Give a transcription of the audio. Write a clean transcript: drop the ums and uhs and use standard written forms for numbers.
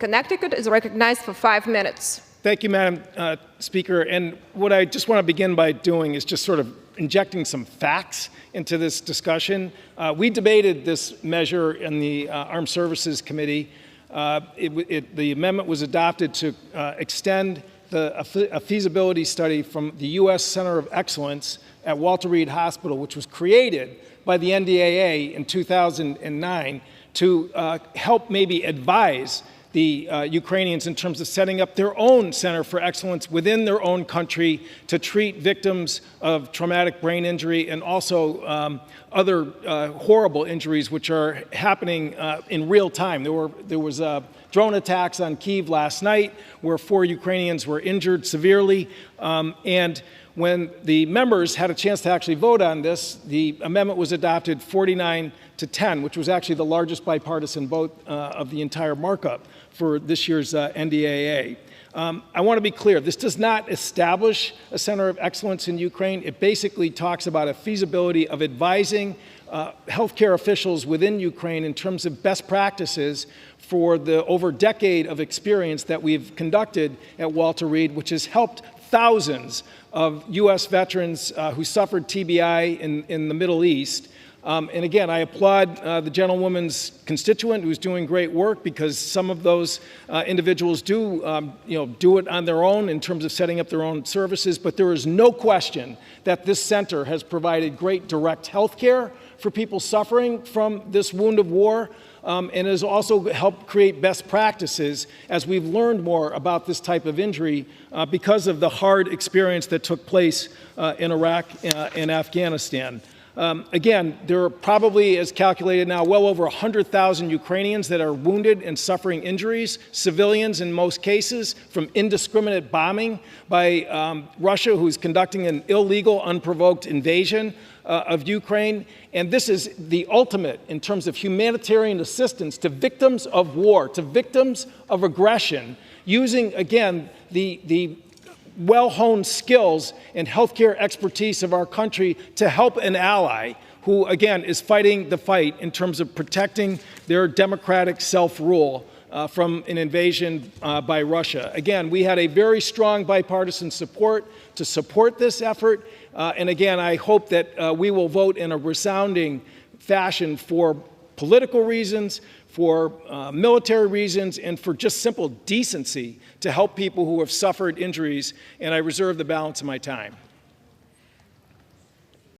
Connecticut is recognized for 5 minutes. Thank you, Madam Speaker. And what I just want to begin by doing is just sort of injecting some facts into this discussion. We debated this measure in the Armed Services Committee. The amendment was adopted to extend a feasibility study from the U.S. Center of Excellence at Walter Reed Hospital, which was created by the NDAA in 2009 to help maybe advise the Ukrainians in terms of setting up their own center for excellence within their own country to treat victims of traumatic brain injury and also other horrible injuries which are happening in real time. There was drone attacks on Kyiv last night where 4 Ukrainians were injured severely, and when the members had a chance to actually vote on this, the amendment was adopted 49-10, which was actually the largest bipartisan vote of the entire markup for this year's NDAA. I want to be clear, this does not establish a center of excellence in Ukraine. It basically talks about a feasibility of advising healthcare officials within Ukraine in terms of best practices for the over decade of experience that we've conducted at Walter Reed, which has helped thousands of U.S. veterans who suffered TBI in the Middle East. And again, I applaud the gentlewoman's constituent who's doing great work, because some of those individuals do it on their own in terms of setting up their own services. But there is no question that this center has provided great direct health care for people suffering from this wound of war, and has also helped create best practices as we've learned more about this type of injury because of the hard experience that took place in Iraq and Afghanistan. Again, there are probably, as calculated now, well over 100,000 Ukrainians that are wounded and suffering injuries, civilians in most cases, from indiscriminate bombing by Russia, who's conducting an illegal, unprovoked invasion of Ukraine. And this is the ultimate in terms of humanitarian assistance to victims of war, to victims of aggression, using, again, the well-honed skills and healthcare expertise of our country to help an ally who, again, is fighting the fight in terms of protecting their democratic self-rule from an invasion by Russia. Again, we had a very strong bipartisan support to support this effort. And again, I hope that we will vote in a resounding fashion for political reasons, for military reasons, and for just simple decency to help people who have suffered injuries. And I reserve the balance of my time.